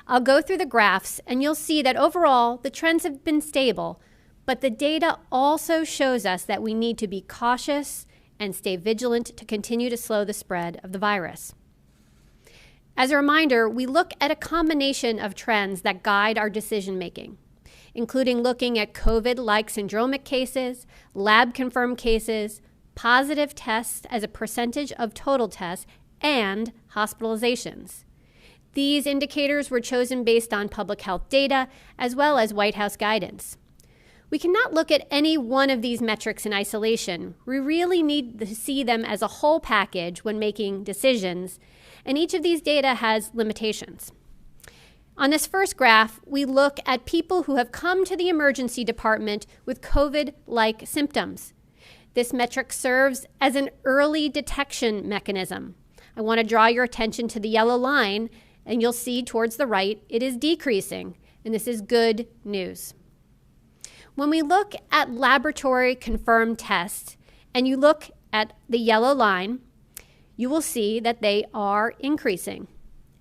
I'll go through the graphs and you'll see that overall the trends have been stable, but the data also shows us that we need to be cautious and stay vigilant to continue to slow the spread of the virus. As a reminder, we look at a combination of trends that guide our decision making, including looking at COVID-like syndromic cases, lab-confirmed cases, positive tests as a percentage of total tests, and hospitalizations. These indicators were chosen based on public health data as well as White House guidance. We cannot look at any one of these metrics in isolation. We really need to see them as a whole package when making decisions, and each of these data has limitations. On this first graph, we look at people who have come to the emergency department with COVID-like symptoms. This metric serves as an early detection mechanism. I want to draw your attention to the yellow line, and you'll see towards the right, it is decreasing, and this is good news. When we look at laboratory confirmed tests, and you look at the yellow line, you will see that they are increasing.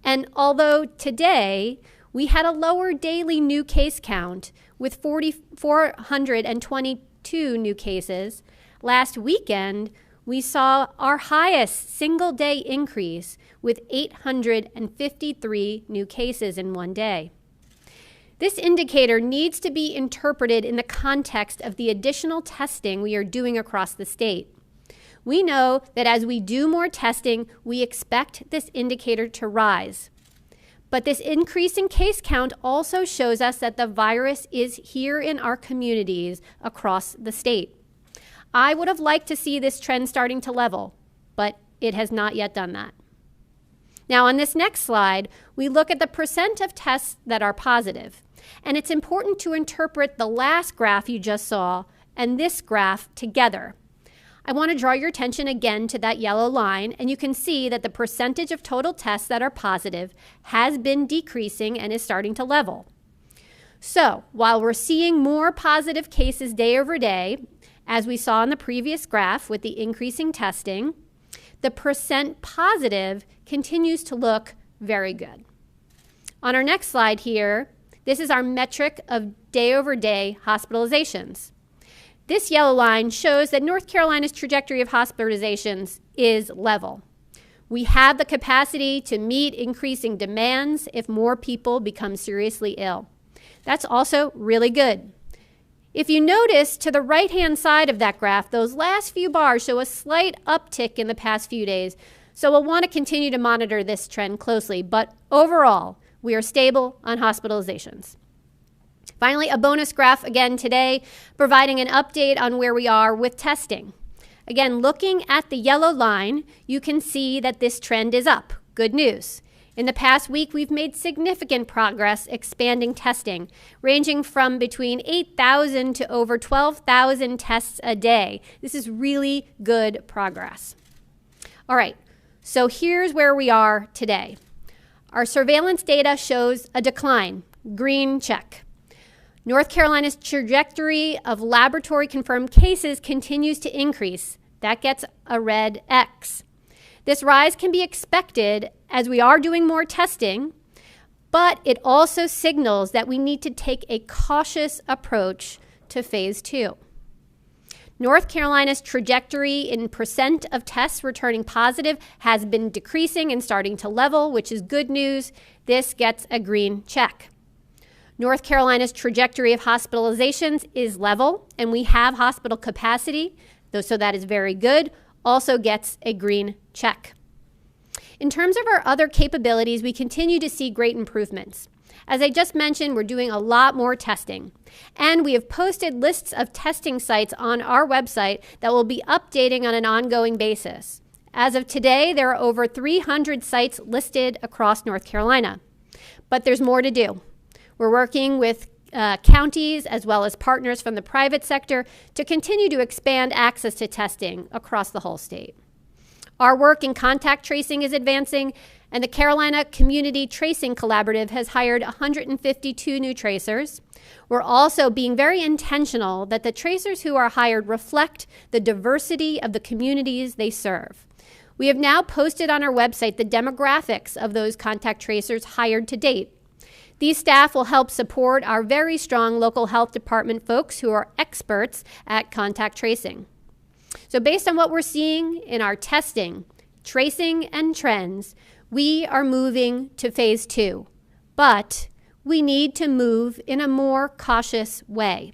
And although today we had a lower daily new case count with 422 new cases, last weekend we saw our highest single day increase with 853 new cases in one day. This indicator needs to be interpreted in the context of the additional testing we are doing across the state. We know that as we do more testing, we expect this indicator to rise. But this increase in case count also shows us that the virus is here in our communities across the state. I would have liked to see this trend starting to level, but it has not yet done that. Now, on this next slide, we look at the percent of tests that are positive. And it's important to interpret the last graph you just saw and this graph together. I want to draw your attention again to that yellow line, and you can see that the percentage of total tests that are positive has been decreasing and is starting to level. So, while we're seeing more positive cases day over day, as we saw in the previous graph with the increasing testing, the percent positive continues to look very good. On our next slide here, this is our metric of day-over-day hospitalizations. This yellow line shows that North Carolina's trajectory of hospitalizations is level. We have the capacity to meet increasing demands if more people become seriously ill. That's also really good. If you notice to the right-hand side of that graph, those last few bars show a slight uptick in the past few days, so we'll want to continue to monitor this trend closely, but overall, we are stable on hospitalizations. Finally, a bonus graph again today, providing an update on where we are with testing. Again, looking at the yellow line, you can see that this trend is up. Good news. In the past week, we've made significant progress expanding testing, ranging from between 8,000 to over 12,000 tests a day. This is really good progress. All right, so here's where we are today. Our surveillance data shows a decline, green check. North Carolina's trajectory of laboratory confirmed cases continues to increase. That gets a red X. This rise can be expected as we are doing more testing, but it also signals that we need to take a cautious approach to phase 2. North Carolina's trajectory in percent of tests returning positive has been decreasing and starting to level, which is good news. This gets a green check. North Carolina's trajectory of hospitalizations is level, and we have hospital capacity, so that is very good, also gets a green check. In terms of our other capabilities, we continue to see great improvements. As I just mentioned, we're doing a lot more testing, and we have posted lists of testing sites on our website that will be updating on an ongoing basis. As of today, there are over 300 sites listed across North Carolina, but there's more to do. We're working with counties as well as partners from the private sector to continue to expand access to testing across the whole state. Our work in contact tracing is advancing, and the Carolina Community Tracing Collaborative has hired 152 new tracers. We're also being very intentional that the tracers who are hired reflect the diversity of the communities they serve. We have now posted on our website the demographics of those contact tracers hired to date. These staff will help support our very strong local health department folks who are experts at contact tracing. So based on what we're seeing in our testing, tracing, and trends, we are moving to phase 2, but we need to move in a more cautious way.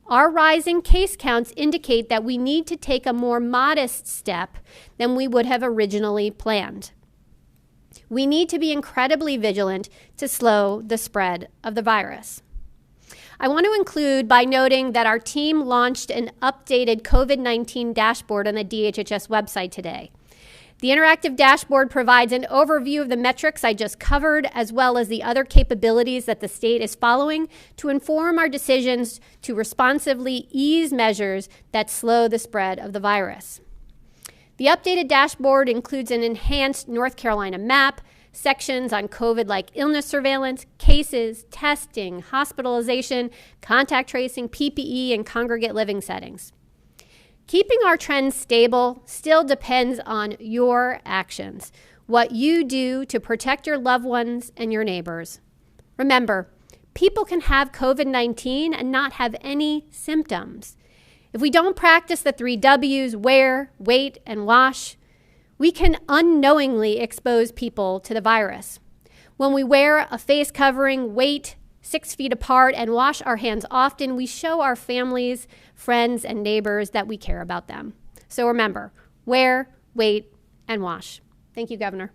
Our rising case counts indicate that we need to take a more modest step than we would have originally planned. We need to be incredibly vigilant to slow the spread of the virus. I want to include by noting that our team launched an updated COVID-19 dashboard on the DHHS website today. The interactive dashboard provides an overview of the metrics I just covered, as well as the other capabilities that the state is following to inform our decisions to responsively ease measures that slow the spread of the virus. The updated dashboard includes an enhanced North Carolina map, sections on COVID-like illness surveillance, cases, testing, hospitalization, contact tracing, PPE, and congregate living settings. Keeping our trends stable still depends on your actions, what you do to protect your loved ones and your neighbors. Remember, people can have COVID-19 and not have any symptoms. If we don't practice the 3 W's, wear, wait, and wash, we can unknowingly expose people to the virus. When we wear a face covering, wait 6 feet apart, and wash our hands often, we show our families, friends, and neighbors that we care about them. So remember, wear, wait, and wash. Thank you, Governor.